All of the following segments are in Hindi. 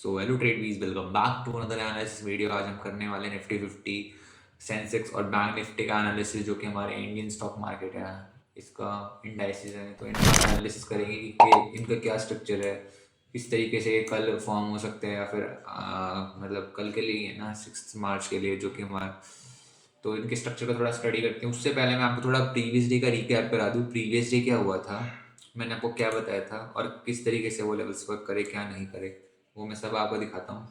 So hello Tradebees, welcome back to another analysis video. आज हम करने वाले निफ्टी 50, सेंसेक्स और बैंक निफ्टी का एनालिसिस, जो कि हमारे इंडियन स्टॉक मार्केट है, इसका इंडाइसिस है। तो इनका एनालिसिस करेंगे कि इनका क्या स्ट्रक्चर है, किस तरीके से कल फॉर्म हो सकते हैं, या फिर मतलब कल के लिए है ना, 6 मार्च के लिए, जो कि हमारा। तो इनके स्ट्रक्चर का थोड़ा स्टडी करते हैं। उससे पहले मैं आपको थोड़ा प्रीवियस डे का रिकैप करा दूँ। प्रीवियस डे क्या हुआ था, मैंने आपको क्या बताया था, और किस तरीके से वो लेवल्स वर्क करे, क्या नहीं करे, वो मैं सब आपको दिखाता हूँ।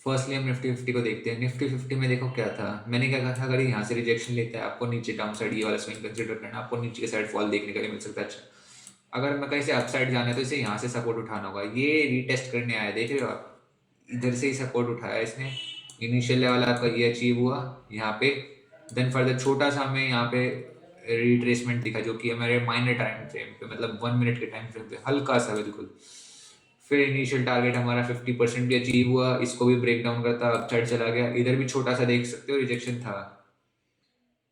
फर्स्टली हम निफ्टी 50 को देखते हैं। निफ्टी 50 में देखो क्या था, मैंने क्या कहा था, अगर यहाँ से रिजेक्शन लेता है, आपको नीचे डाउन साइड ये वाला स्विंग कंसिडर करना, आपको नीचे के साइड फॉल देखने के लिए मिल सकता है। अच्छा, अगर मैं कहीं से अपसाइड जाना है तो इसे यहाँ से सपोर्ट उठाना होगा। ये रीटेस्ट करने आया, देख रहे हो आप, इधर से ही सपोर्ट उठाया इसने। इनिशियल लेवल आपका ये अचीव हुआ यहाँ पे। देन फर्दर छोटा सा हमें यहाँ पे रिट्रेसमेंट दिखा, जो कि हमारे माइनर टाइम फ्रेम पे, मतलब 1 मिनट के टाइम फ्रेम पे हल्का सा बिल्कुल। फिर इनिशियल टारगेट हमारा 50% भी अचीव हुआ, इसको भी ब्रेक डाउन करता अपसाइड चला गया। इधर भी छोटा सा देख सकते हो रिजेक्शन था,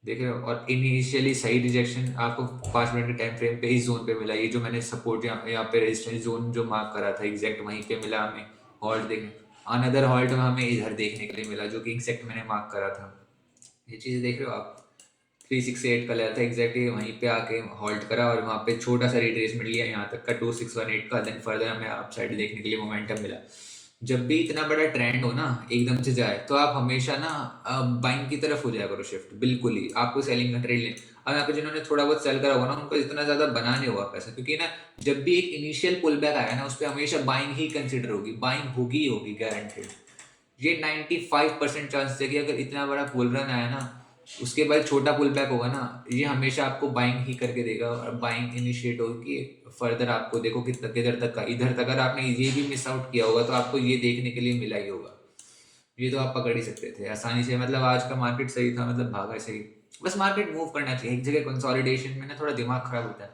देख रहे हो। और इनिशियली सही रिजेक्शन आपको 5 मिनट के टाइम फ्रेम पे इस जोन पे मिला। ये जो मैंने सपोर्ट यहाँ पे रेजिस्टेंस जोन जो मार्क करा था, एग्जैक्ट वहीं पे मिला हमें हॉल्ट देखने। अनदर हॉल्ट हमें इधर देखने के लिए मिला, जो कि एग्जैक्ट मैंने मार्क करा था। ये चीज़ देख रहे हो आप, 368 का लेवल था, एग्जैक्टली वहीं पे आके हॉल्ट करा, और वहाँ पे छोटा सा रिट्रेसमेंट लिया यहाँ तक का 2618 का। देन फर्दर हमें अप साइड देखने के लिए मोमेंटम मिला। जब भी इतना बड़ा ट्रेंड हो ना, एकदम से जाए, तो आप हमेशा ना बाइंग की तरफ हो जाया करो शिफ्ट। बिल्कुल ही आपको सेलिंग का ट्रेड लें। अब यहाँ पे जिन्होंने थोड़ा बहुत सेल करा होगा ना, उनको इतना ज्यादा बना नहीं हुआ पैसा, क्योंकि ना जब भी एक इनिशियल पुल बैक आया ना, उस पर हमेशा बाइंग ही कंसिडर होगी, बाइंग होगी ही होगी, गारंटेड। ये 95% चांस है कि अगर इतना बड़ा पुल रन आया ना, उसके बाद छोटा पुल बैक होगा ना, ये हमेशा आपको बाइंग ही करके देगा, और बाइंग इनिशिएट होगी। फर्दर आपको देखो कितना किधर तक का, इधर तक अगर आपने ये भी मिस आउट किया होगा, तो आपको ये देखने के लिए मिला ही होगा। ये तो आप पकड़ ही सकते थे आसानी से। मतलब आज का मार्केट सही था, मतलब भागा सही। बस मार्केट मूव करना चाहिए, एक जगह कंसोलिडेशन में ना थोड़ा दिमाग खराब होता है,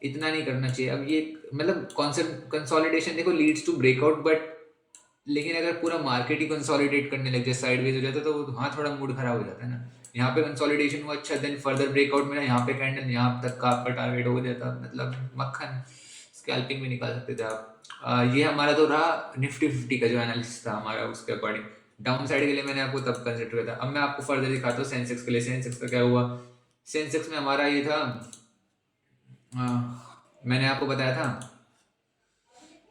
इतना नहीं करना चाहिए। अब ये मतलब कॉन्सेप्ट कंसोलिडेशन देखो लीड्स टू ब्रेकआउट, बट लेकिन अगर पूरा मार्केट ही कंसोलिडेट करने लग जाए, साइडवेज हो जाता है, तो हाँ थोड़ा मूड खराब हो जाता है ना। यहाँ पे कंसोलिडेशन हुआ, अच्छा, देन फर्दर ब्रेकआउट मिला, यहाँ पे कैंडल यहाँ तक का आपका टारगेट हो जाता, मतलब मक्खन। स्कैल्पिंग भी निकाल सकते थे आप। ये हमारा तो रहा निफ्टी 50 का जो एनालिसिस था हमारा, उसके अकॉर्डिंग। डाउन साइड के लिए मैंने आपको तब कंसिडर किया था। अब मैं आपको फर्दर दिखाता हूँ सेंसेक्स के लिए। सेंसेक्स का क्या हुआ, सेंसेक्स में हमारा ये था, मैंने आपको बताया था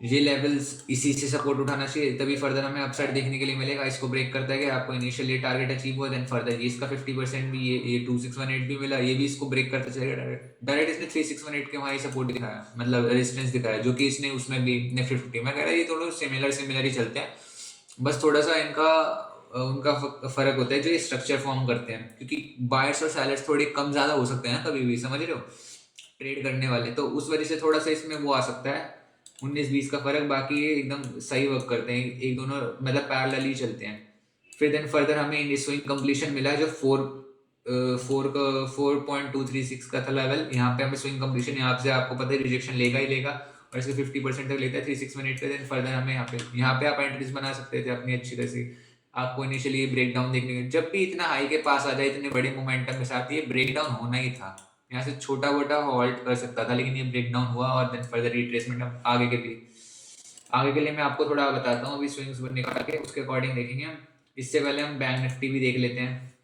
ये लेवल्स इसी से सपोर्ट उठाना चाहिए, तभी फर्दर हमें अपसाइड देखने के लिए मिलेगा। इसको ब्रेक करता है कि आपको इनिशियल ये टारगेट अचीव हुआ, देन फर्दर ये इसका 50% भी, ये 2618 भी मिला, ये भी इसको ब्रेक करता चलेगा डायरेक्ट। डायरेक्ट इसने 3618 के वहाँ सपोर्ट दिखाया, मतलब रेजिस्टेंस दिखाया, जो कि इसने उसमें भी निफ्टी 50। मैं कह रहा ये थोड़ा सिमिलर ही चलते हैं, बस थोड़ा सा इनका उनका फर्क होता है जो ये स्ट्रक्चर फॉर्म करते हैं, क्योंकि बायर्स और सेलर्स थोड़े कम ज्यादा हो सकते हैं ना कभी भी, समझ रहे हो, ट्रेड करने वाले। तो उस वजह से थोड़ा सा इसमें वो आ सकता है 19-20 का फर्क। बाकी ये एकदम सही वर्क करते हैं, एक दोनों मतलब पैरेलल ही चलते हैं। फिर देन फर्दर हमें स्विंग कंप्लीशन मिला, जो 4.236 का था लेवल। यहाँ पे हमें स्विंग कंप्लीशन, यहाँ से आपको पता है रिजेक्शन लेगा ही लेगा, और इसके 50% तक लेता है 3618 पे। देन फर्दर हमें यहाँ पे आप एंट्रीज बना सकते थे अपनी अच्छी तरह से। आपको इनिशियली ब्रेक डाउन देखने के, जब भी इतना हाई के पास आ जाए इतने बड़े मोमेंटम के साथ, ये ब्रेक डाउन होना ही था। यहाँ से छोटा मोटा हॉल्ट कर सकता था, लेकिन ये ब्रेक डाउन हुआ, और देन फर्दर रिट्रेसमेंट। अब आगे के लिए मैं आपको थोड़ा बताता हूँ, अभी स्विंग्स निकाल के उसके अकॉर्डिंग देखेंगे हम। इससे पहले हम बैंक निफ्टी भी देख लेते हैं।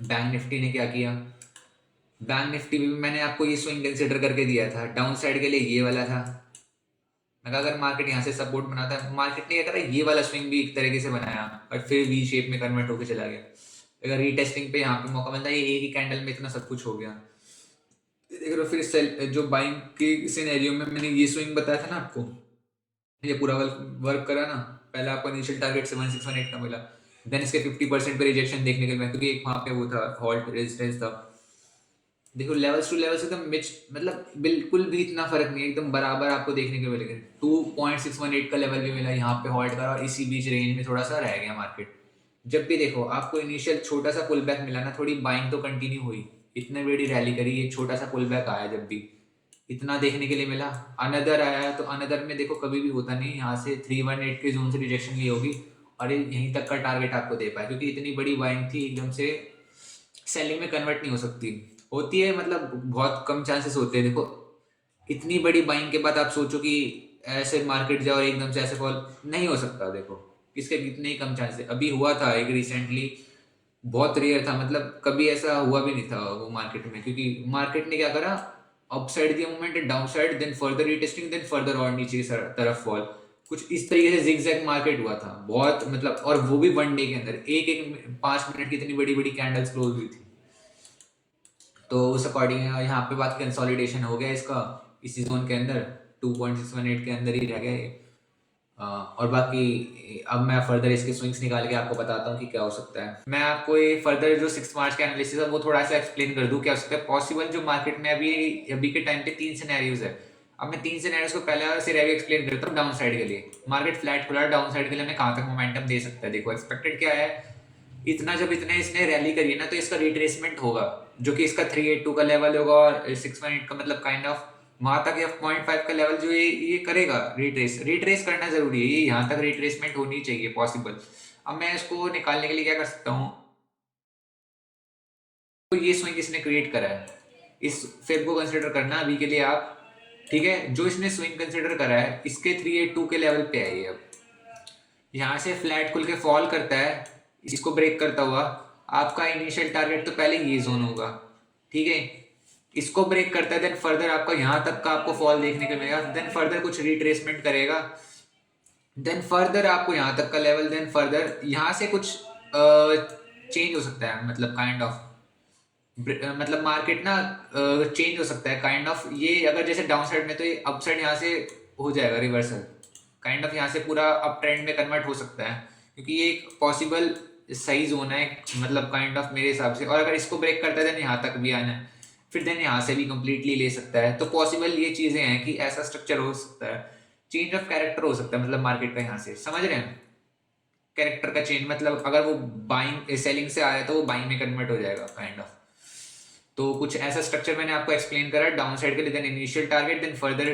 बैंक निफ्टी ने क्या किया, बैंक निफ्टी भी मैंने आपको ये स्विंग कंसिडर करके दिया था। डाउन साइड के लिए ये वाला था, मैं कहा अगर मार्केट यहाँ से सपोर्ट बनाता है, मार्केट ने क्या करा, ये वाला स्विंग भी एक तरीके से बनाया, और फिर वी शेप में कन्वर्ट होकर चला गया। अगर रीटेस्टिंग पे यहाँ पे मौका मिलता है, ये एक ही कैंडल में इतना सब कुछ हो गया। देख रहे हो, फिर सेल जो बाइंग के सिनेरियो में मैंने ये स्विंग बताया था ना आपको, ये पूरा वर्क करा ना। पहले आपको इनिशियल टारगेट 7618 का मिला, देन इसके 50% पे रिजेक्शन देखने के लिए, क्योंकि एक वहां पे वो था हॉल्ट रेजिस्टेंस था। देखो लेवल्स टू लेवल्स एकदम मिच, मतलब बिल्कुल भी इतना फर्क नहीं है, एकदम बराबर आपको देखने को मिलेगा। 2.618 का लेवल भी मिला, यहाँ पे हॉल्ट करा, और इसी बीच रेंज में थोड़ा सा रह गया मार्केट। जब भी देखो आपको इनिशियल छोटा सा पुल बैक मिला ना, थोड़ी बाइंग तो कंटिन्यू हुई, इतने बड़ी रैली करी, ये छोटा सा पुल बैक आया, जब भी इतना देखने के लिए मिला, अनदर आया, तो अनदर में देखो कभी भी होता नहीं, यहाँ से 318 के जोन से रिजेक्शन ली होगी, और ये यहीं तक का टारगेट आपको दे पाया, क्योंकि इतनी बड़ी बाइंग थी, एकदम से सेलिंग में कन्वर्ट नहीं हो सकती। होती है, मतलब बहुत कम चांसेस होते हैं। देखो इतनी बड़ी बाइंग के बाद आप सोचो कि ऐसे मार्केट जाए और एकदम से ऐसे फॉल नहीं हो सकता। देखो इसके कितने ही कम चांस है। अभी हुआ था एक रिसेंटली, बहुत रेयर था, मतलब कभी ऐसा हुआ भी नहीं था वो मार्केट में, क्योंकि मार्केट ने क्या करा, अपसाइड दिया movement, downside, then further retesting, then further और नीचे की तरफ फॉल। कुछ इस तरीके से जिगजैग मार्केट हुआ था बहुत, मतलब, और वो भी वन डे के अंदर एक एक 5 मिनट की इतनी बड़ी बड़ी कैंडल्स क्लोज हुई थी। तो उस अकॉर्डिंग यहाँ पे बात कंसोलिडेशन हो गया इसका, इसी जोन के अंदर 2.618 के अंदर ही रह गया ये। और बाकी अब मैं फर्दर इसके स्विंग्स निकाल के आपको बताता हूँ कि क्या हो सकता है। मैं आपको ये फर्दर जो 6 मार्च का एनालिसिस है वो थोड़ा सा एक्सप्लेन कर दूँ क्या हो सकता है पॉसिबल। जो मार्केट में अभी अभी के टाइम पे 3 सिनेरियोज है। अब मैं 3 सिनेरियोज को पहले से रेवी एक्सप्लेन करता हूँ। डाउन साइड के लिए मार्केट फ्लैट खुला, डाउन साइड के लिए हमें कहाँ तक मोमेंटम दे सकता है। देखो एक्सपेक्टेड क्या है, इतना जब इतने इसने रैली करी है ना, तो इसका रिट्रेसमेंट होगा, जो कि इसका 382 का लेवल होगा, और 618 का मतलब काइंड ऑफ वहां तक या 0.5 का लेवल जो ये करेगा। रिट्रेस करना जरूरी है, ये यहाँ तक रिट्रेसमेंट होनी चाहिए पॉसिबल। अब मैं इसको निकालने के लिए क्या कर सकता हूँ, तो ये स्विंग इसने क्रिएट करा है, इस फेब को कंसिडर करना अभी के लिए आप, ठीक है। जो इसने स्विंग कंसिडर करा है इसके 382 के लेवल पे है ये। अब यहाँ से फ्लैट खुल के फॉल करता है, इसको ब्रेक करता हुआ आपका इनिशियल टारगेट तो पहले ये जोन होगा, ठीक है। इसको ब्रेक करता है, देन फर्दर आपका यहाँ तक का आपको फॉल देखने को मिलेगा, देन फर्दर कुछ रिट्रेसमेंट करेगा, देन फर्दर आपको यहाँ तक का लेवल, देन फर्दर यहाँ से कुछ चेंज हो सकता है, मतलब काइंड ऑफ, मतलब मार्केट ना चेंज हो सकता है काइंड ऑफ। ये अगर जैसे डाउन साइड में तो ये अप साइड यहाँ से हो जाएगा रिवर्सल, काइंड ऑफ यहाँ से पूरा अप ट्रेंड में कन्वर्ट हो सकता है, क्योंकि ये एक पॉसिबल सही जोन है, मतलब काइंड ऑफ मेरे हिसाब से। और अगर इसको ब्रेक करता है देन यहाँ तक भी आना है, फिर देन यहाँ से भी कंप्लीटली ले सकता है। तो पॉसिबल ये चीजें हैं कि ऐसा स्ट्रक्चर हो सकता है, चेंज ऑफ कैरेक्टर हो सकता है, मतलब मार्केट का यहाँ से, समझ रहे हैं, कैरेक्टर का चेंज, मतलब अगर वो बाइंग सेलिंग से आया तो वो बाइंग में कन्वर्ट हो जाएगा काइंड ऑफ। तो कुछ ऐसा स्ट्रक्चर मैंने आपको एक्सप्लेन करा डाउन साइड के लिए, then initial target, then further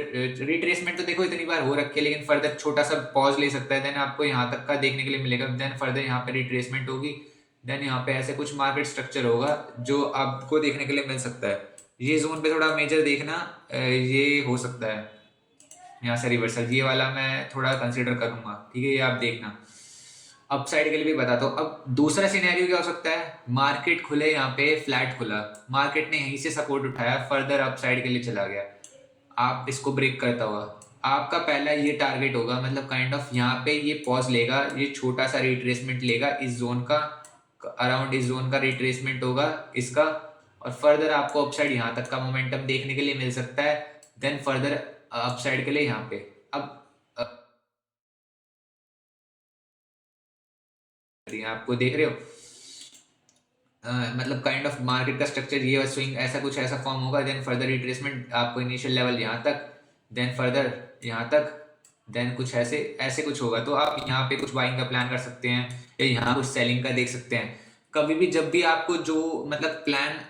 retracement तो देखो इतनी बार हो रखी है, लेकिन फर्दर छोटा सा पॉज ले सकता है, देन आपको यहाँ तक का देखने के लिए मिलेगा, देन फर्दर यहाँ पे रिट्रेसमेंट होगी, देन यहाँ पे ऐसे कुछ मार्केट स्ट्रक्चर होगा जो आपको देखने के लिए मिल सकता है। ये जोन पे थोड़ा मेजर देखना, ये हो सकता है यहाँ से रिवर्सल, ये वाला मैं थोड़ा कंसिडर करूंगा, ठीक है, ये आप देखना। अपसाइड के लिए भी बताता हूँ। अब दूसरा सिनेरियो क्या हो सकता है, मार्केट खुले यहाँ पे फ्लैट खुला, मार्केट ने यहीं से सपोर्ट उठाया, फर्दर अपसाइड के लिए चला गया, आप इसको ब्रेक करता हुआ, आपका पहला ये टारगेट होगा, मतलब काइंड ऑफ यहाँ पे ये पॉज लेगा, ये छोटा सा रिट्रेसमेंट लेगा इस जोन का, अराउंड इस जोन का रिट्रेसमेंट होगा इसका, और फर्दर आपको अपसाइड यहाँ तक का मोमेंटम देखने के लिए मिल सकता है, देन फर्दर अपसाइड के लिए यहाँ पे। अब आपको देख रहे हो, मतलब काइंड ऑफ मार्केट का स्ट्रक्चर ये स्विंग ऐसा कुछ ऐसा फॉर्म होगा, देन फर्दर रिट्रेसमेंट, आपको इनिशियल लेवल यहाँ तक, देन फर्दर यहाँ तक, देन कुछ ऐसे ऐसे कुछ होगा। तो आप यहाँ पे कुछ बाइंग का प्लान कर सकते हैं, या यहाँ कुछ सेलिंग का देख सकते हैं। कभी भी जब भी आपको जो मतलब प्लान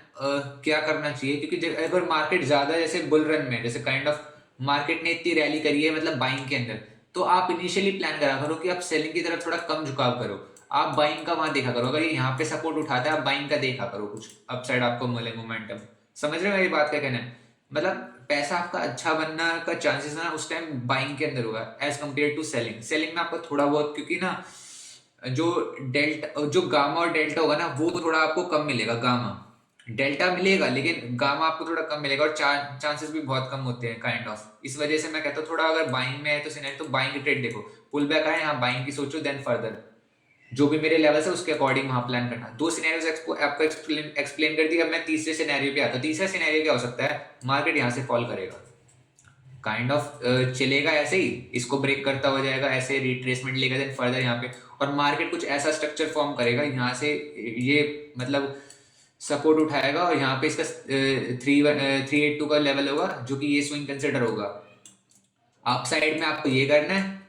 क्या करना चाहिए, क्योंकि अगर मार्केट ज्यादा जैसे बुल रन में, जैसे काइंड ऑफ मार्केट ने इतनी रैली करी है मतलब बाइंग के अंदर, तो आप इनिशियली प्लान करा करो कि आप सेलिंग की तरफ थोड़ा कम झुकाव करो, आप बाइंग का वहां देखा करो, अगर ये यहाँ पे सपोर्ट उठाता है आप बाइंग का देखा करो, कुछ अपसाइड आपको मिले मोमेंटम। समझ रहे हो मेरी बात क्या कहना है, मतलब पैसा आपका अच्छा बनना का चांसेस ना उस टाइम बाइंग के अंदर होगा as compare to selling. Selling में आपको थोड़ा बहुत, क्योंकि ना जो डेल्टा जो गामा और डेल्टा होगा ना वो थोड़ा आपको कम मिलेगा, गामा डेल्टा मिलेगा लेकिन गामा आपको थोड़ा कम मिलेगा, और चांसेस भी बहुत कम होते हैं काइंड ऑफ। इस वजह से मैं कहता हूँ थोड़ा अगर बाइंग में है तो सिनेरियो, तो बाइंग ट्रेड देखो, पुल बैक आए यहाँ बाइंग की सोचो, देन फर्दर जो भी मेरे लेवल है उसके अकॉर्डिंग वहां प्लान करना। दो सिनेरियोस आपको एक्सप्लेन कर दिया। अब मैं तीसरे सिनेरियो पे आता हूँ। तीसरा सिनेरियो क्या हो सकता है, मार्केट यहाँ से फॉल करेगा, काइंड ऑफ चलेगा ऐसे ही, इसको ब्रेक करता हो जाएगा, ऐसे रिट्रेसमेंट लेगा, देन फर्दर यहाँ पे, और मार्केट कुछ ऐसा स्ट्रक्चर फॉर्म करेगा यहाँ से, ये मतलब सपोर्ट उठाएगा, और यहाँ पे इसका 382 का लेवल होगा, जो कि ये स्विंग कंसिडर होगा। अप साइड में आपको ये करना है,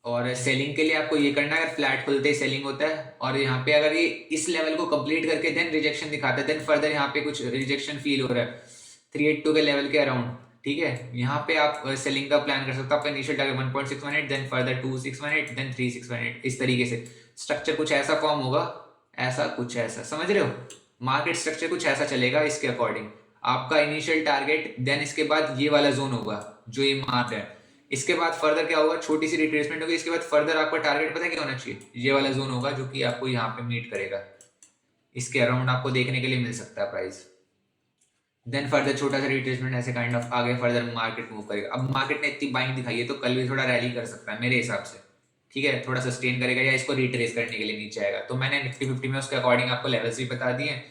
और सेलिंग के लिए आपको ये करना है, अगर फ्लैट खुलते ही सेलिंग होता है, और यहाँ पे अगर ये इस लेवल को कंप्लीट करके देन रिजेक्शन दिखाता है, देन फर्दर यहाँ पे कुछ रिजेक्शन फील हो रहा है 382 के लेवल के अराउंड, ठीक है, यहाँ पे आप सेलिंग का प्लान कर सकते हो। आपका initial target 1.618, then further 2618, then 3618, इस तरीके से स्ट्रक्चर कुछ ऐसा फॉर्म होगा, ऐसा कुछ ऐसा, समझ रहे हो, मार्केट स्ट्रक्चर कुछ ऐसा चलेगा इसके अकॉर्डिंग। आपका इनिशियल टारगेट, देन इसके बाद ये वाला जोन होगा जो ये मार्क है, इसके बाद फर्दर क्या होगा, छोटी सी रिट्रेसमेंट होगी, इसके बाद फर्दर आपका टारगेट पता है क्या होना चाहिए, ये वाला जोन होगा जो कि आपको यहाँ पे मीट करेगा, इसके अराउंड आपको देखने के लिए मिल सकता है प्राइस। देन फर्दर छोटा सा रिट्रेसमेंट, ऐसे काइंड ऑफ आगे फर्दर मार्केट मूव करेगा। अब मार्केट ने इतनी बाइंग दिखाई है तो कल भी थोड़ा रैली कर सकता है मेरे हिसाब से, ठीक है, थोड़ा सस्टेन करेगा या इसको रिट्रेस करने के लिए नीचे आएगा। तो मैंने निफ्टी 50 में उसके अकॉर्डिंग आपको लेवल्स भी बता दिए,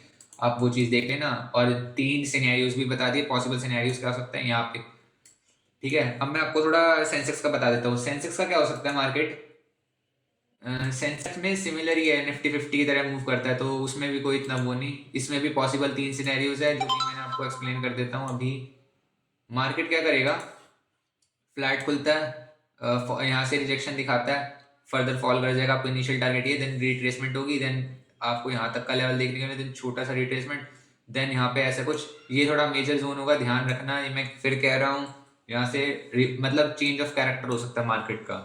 आप वो चीज़ देख लेना, और 3 सिनेरियोज भी बता दिए, पॉसिबल सिनेरियोज क्या हो सकते हैं यहाँ पे, ठीक है। अब मैं आपको थोड़ा सेंसेक्स का बता देता हूँ। सेंसेक्स का क्या हो सकता है मार्केट, सेंसेक्स में सिमिलर ही है, निफ्टी 50 की तरह मूव करता है, तो उसमें भी कोई इतना वो नहीं, इसमें भी पॉसिबल 3 सिनेरियोज है जो कि मैंने आपको एक्सप्लेन कर देता हूँ अभी। मार्केट क्या करेगा, फ्लैट खुलता है, यहाँ से रिजेक्शन दिखाता है, फर्दर फॉल कर जाएगा, आपको इनिशियल टारगेट ये, देन रिट्रेसमेंट होगी, देन आपको यहाँ तक का लेवल देखने को मिलेगा, देन छोटा सा रिट्रेसमेंट, देन यहाँ पे ऐसा कुछ, ये थोड़ा मेजर जोन होगा, ध्यान रखना। ये मैं फिर कह रहा हूँ, यहाँ से मतलब चेंज ऑफ कैरेक्टर हो सकता है मार्केट का,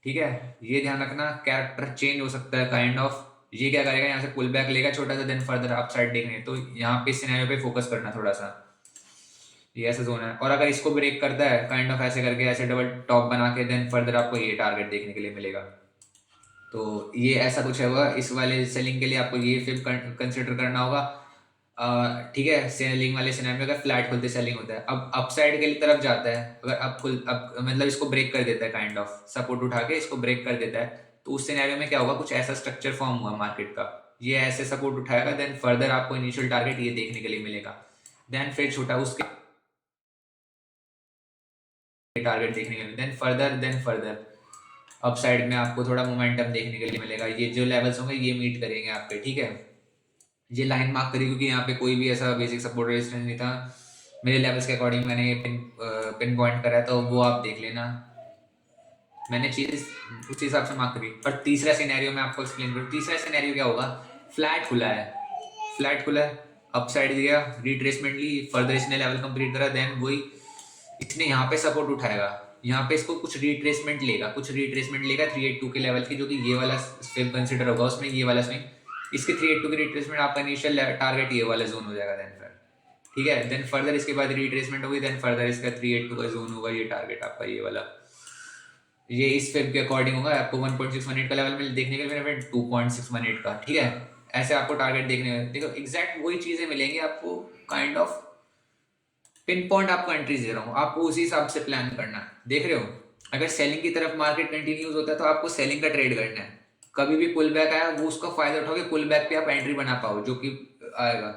ठीक है, ये ध्यान रखना, कैरेक्टर चेंज हो सकता है काइंड ऑफ। ये क्या करेगा, यहाँ से पुल बैक लेगा छोटा सा, देन फर्दर अपसाइड देखने, तो यहाँ पे सिनेरियो पे फोकस करना थोड़ा सा, ये ऐसा जोन है। और अगर इसको ब्रेक करता है काइंड ऑफ ऐसे करके, ऐसे डबल टॉप बना के, देन फर्दर आपको ये टारगेट देखने के लिए मिलेगा। तो ये ऐसा कुछ है वह, इस वाले सेलिंग के लिए आपको ये फिर कंसिडर करना होगा, ठीक है। सेलिंग वाले सिनेरियो में अगर फ्लैट खुलते सेलिंग होता है, अब अपसाइड के लिए तरफ जाता है, अगर अब मतलब इसको ब्रेक कर देता है, काइंड ऑफ सपोर्ट उठा के इसको ब्रेक कर देता है, तो उस सिनेरियो में क्या होगा, कुछ ऐसा स्ट्रक्चर फॉर्म हुआ मार्केट का, ये ऐसे सपोर्ट उठाएगा, देन फर्दर आपको इनिशियल टारगेट ये देखने के लिए मिलेगा, देन फिर छोटा उसके टारगेट देखने के लिए, देन फर्दर अपसाइड में आपको थोड़ा मोमेंटम देखने के लिए मिलेगा। ये जो लेवल्स होंगे ये मीट करेंगे आपके, ठीक है। ये लाइन मार्क करी क्योंकि यहाँ पे कोई भी ऐसा बेसिक सपोर्ट रेजिस्टेंस नहीं था, मेरे लेवल्स के अकॉर्डिंग मैंने ये पिन पॉइंट करा, तो वो आप देख लेना, मैंने चीज़ उस हिसाब से मार्क करी। और तीसरा सिनेरियो मैं आपको एक्सप्लेन करूँ, तीसरा सिनेरियो क्या होगा, फ्लैट खुला है, फ्लैट खुला है, अपसाइड दिया, रिट्रेसमेंट ली, फर्दर इसने लेवल कंप्लीट करा, देन वही इसने यहाँ पे सपोर्ट उठाएगा, यहाँ पे इसको कुछ रिट्रेसमेंट लेगा, 382 के लेवल की, जो कि ये वाला स्विंग कंसिडर होगा उसमें, ये वाला स्विंग, इसके 382 की रिट्रेसमेंट, आपका इनिशियल टारगेट ये वाला जोन हो जाएगा, देन फिर ठीक है, देन फर्दर इसके बाद रिट्रेसमेंट होगी, देन फर्दर इसका 382 का जोन होगा, ये टारगेट आपका ये वाला, ये इस फेब के अकॉर्डिंग होगा, आपको 1.618 का लेवल में देखने के लिए फिर 2.618 का, ठीक है। ऐसे आपको टारगेट देखने में, देखो एग्जैक्ट वही चीजें मिलेंगी आपको, काइंड ऑफ पिन पॉइंट आपको एंट्रीज दे रहा हूँ, आपको उसी हिसाब से प्लान करना है, देख रहे हो। अगर सेलिंग की तरफ मार्केट कंटिन्यूज होता है तो आपको सेलिंग का ट्रेड करना है, कभी भी पुल बैक आया वो उसका फायदा उठाओगे, पुल बैक पे आप एंट्री बना पाओ जो कि आएगा।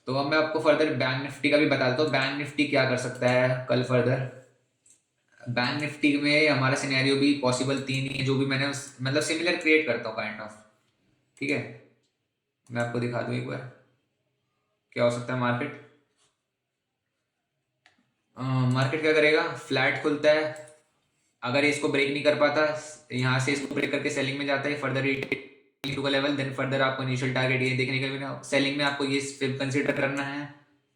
तो अब मैं आपको फर्दर बैंक निफ्टी का भी बता देता हूँ, बैंक निफ्टी क्या कर सकता है कल फर्दर। बैंक निफ्टी में हमारा सिनेरियो भी पॉसिबल 3 ही है, जो भी मैंने मतलब सिमिलर क्रिएट करता हूँ काइंड ऑफ, ठीक है। मैं आपको दिखा दूँ एक बार क्या हो सकता है मार्केट। मार्केट क्या करेगा, फ्लैट खुलता है, अगर इसको ब्रेक नहीं कर पाता, यहाँ से इसको ब्रेक करके सेलिंग में जाता है, फर्दर टू का लेवल, देन फर्दर आपको इनिशियल टारगेट ये देखने के लिए, सेलिंग में आपको ये कंसीडर करना है,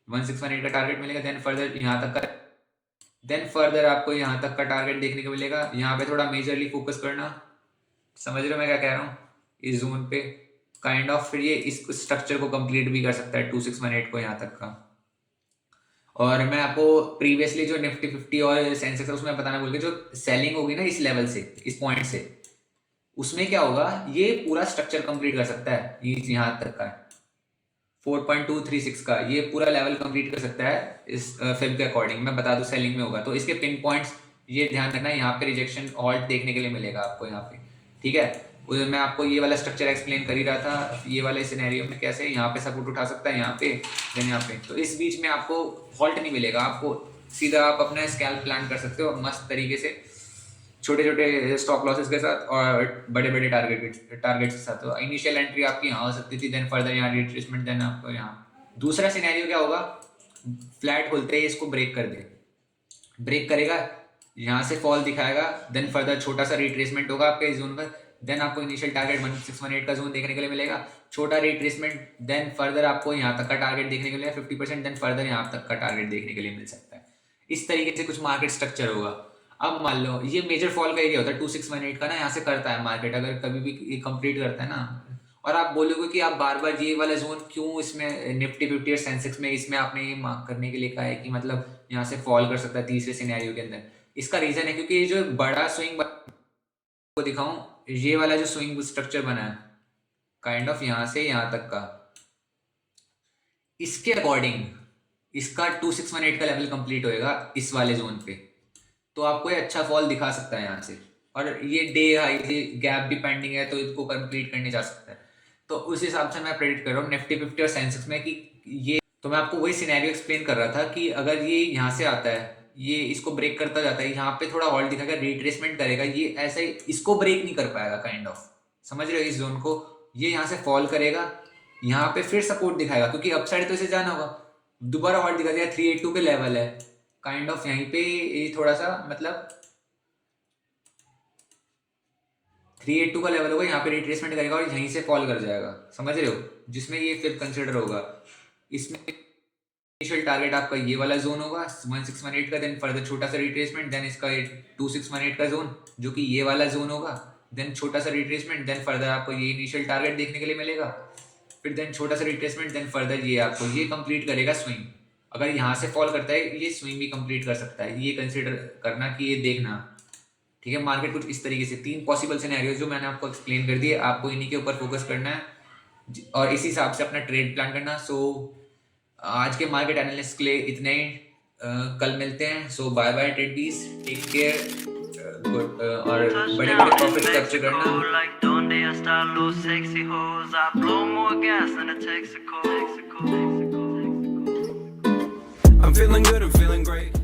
1618 का टारगेट मिलेगा, देन फर्दर यहाँ तक का, देन फर्दर आपको यहाँ तक का टारगेट देखने को मिलेगा। यहाँ पे थोड़ा मेजरली फोकस करना, समझ रहे हो मैं क्या कह रहा हूँ, इस जोन पे काइंड ऑफ, फिर ये इस स्ट्रक्चर को कंप्लीट भी कर सकता है 2618 को यहाँ तक का। और मैं आपको प्रीवियसली जो निफ्टी 50 और सेंसेक्स है उसमें बताना भूल गया, जो सेलिंग होगी ना इस लेवल से, इस पॉइंट से, उसमें क्या होगा, ये पूरा स्ट्रक्चर कंप्लीट कर सकता है, ये यहाँ तक का 4.236 का ये पूरा लेवल कंप्लीट कर सकता है इस फिल्म के अकॉर्डिंग, मैं बता दूं सेलिंग में होगा। तो इसके पिन पॉइंट्स ये ध्यान रखना, यहाँ पे रिजेक्शन ऑल्ट देखने के लिए मिलेगा आपको यहाँ पे, ठीक है। मैं आपको ये वाला स्ट्रक्चर एक्सप्लेन कर ही रहा था, ये वाले सिनेरियो में कैसे यहाँ पे सपोर्ट उठा सकता है, यहाँ पे देन यहाँ पे, तो इस बीच में आपको हॉल्ट नहीं मिलेगा, आपको सीधा आप अपना स्कैल्प प्लान कर सकते हो मस्त तरीके से, छोटे छोटे स्टॉप लॉसेस के साथ और बड़े बड़े टारगेट्स के साथ। तो इनिशियल एंट्री आपकी यहाँ हो सकती थी, देन फर्दर यहाँ रिट्रेसमेंट, देन आपको यहाँ। दूसरा सिनेरियो क्या होगा, फ्लैट खोलते ही इसको ब्रेक कर दे, ब्रेक करेगा, यहाँ से फॉल दिखाएगा, देन फर्दर छोटा सा रिट्रेसमेंट होगा आपके जोन पर, देन आपको इनिशियल टारगेट 1618 का जोन देखने के लिए मिलेगा, छोटा रिट्रेसमेंट, देन फर्दर आपको यहाँ तक का टारगेट देखने के लिए 50%, देन फर्दर यहाँ तक का टारगेट देखने के लिए मिल सकता है। इस तरीके से कुछ मार्केट स्ट्रक्चर होगा। अब मान लो ये मेजर फॉल का एरिया होता है 2618 का ना, यहाँ से करता है मार्केट, अगर कभी भी कंप्लीट करता है ना, और आप बोलोगे कि आप बार बार ये वाला जोन क्यों इसमें निफ्टी 50 और सेंसेक्स में इसमें आपने ये मार्क करने के लिए कहा है कि मतलब यहाँ से फॉल कर सकता है तीसरे सिनेरियो के अंदर। इसका रीजन है क्योंकि ये जो बड़ा स्विंग को दिखाऊं, ये वाला जो स्विंग स्ट्रक्चर बना है काइंड ऑफ यहाँ से यहाँ तक का, इसके अकॉर्डिंग इसका 2618 का लेवल कंप्लीट होएगा इस वाले जोन पे, तो आपको ये अच्छा फॉल दिखा सकता है यहाँ से। और ये डे हाई गैप भी पेंडिंग है तो इसको कंप्लीट करने जा सकता है। तो उस हिसाब से मैं प्रेडिक्ट कर रहा हूँ निफ्टी 50 और सेंसेक्स में कि ये, तो मैं आपको वही सिनेरियो एक्सप्लेन कर रहा था कि अगर ये यहाँ से आता है, ये इसको ब्रेक करता जाता है, यहाँ पे थोड़ा होल्ड दिखाएगा, रिट्रेसमेंट करेगा, ये ऐसा ही इसको ब्रेक नहीं कर पाएगा काइंड ऑफ, समझ रहे हो इस जोन को। ये यहाँ से फॉल करेगा, यहाँ पे फिर सपोर्ट दिखाएगा क्योंकि अपसाइड तो इसे जाना होगा, दोबारा होल्ड दिखा दिया, 382 पे लेवल है काइंड ऑफ, यहीं पे ये थोड़ा सा मतलब 382 का लेवल होगा, यहाँ पे रिट्रेसमेंट करेगा और यहीं से फॉल कर जाएगा, समझ रहे हो, जिसमें ये फिर कंसिडर होगा। इसमें इनिशियल टारगेट आपका ये वाला जोन होगा 1618 का, देन फर्दर छोटा सा रिट्रेसमेंट, देन इसका 2618 का जोन जो कि ये वाला जोन होगा, देन छोटा सा रिट्रेसमेंट, देन फर्दर आपको ये इनिशियल टारगेट देखने के लिए मिलेगा, फिर देन छोटा सा रिट्रेसमेंट, देन फर्दर ये आपको ये कंप्लीट करेगा स्विंग। अगर यहाँ से फॉल करता है ये स्विंग भी कंप्लीट कर सकता है, ये कंसिडर करना कि ये देखना, ठीक है। मार्केट कुछ इस तरीके से 3 पॉसिबल सिनेरियो जो मैंने आपको एक्सप्लेन कर दिए, आपको इन्हीं के ऊपर फोकस करना है और इसी हिसाब से अपना ट्रेड प्लान करना। सो आज के मार्केट एनालिस्ट के लिए इतने ही, कल मिलते हैं। So bye bye Tradebees, take care, good और बड़े बड़े प्रॉफिट कैप्चर करना। I'm feeling good, I'm feeling great.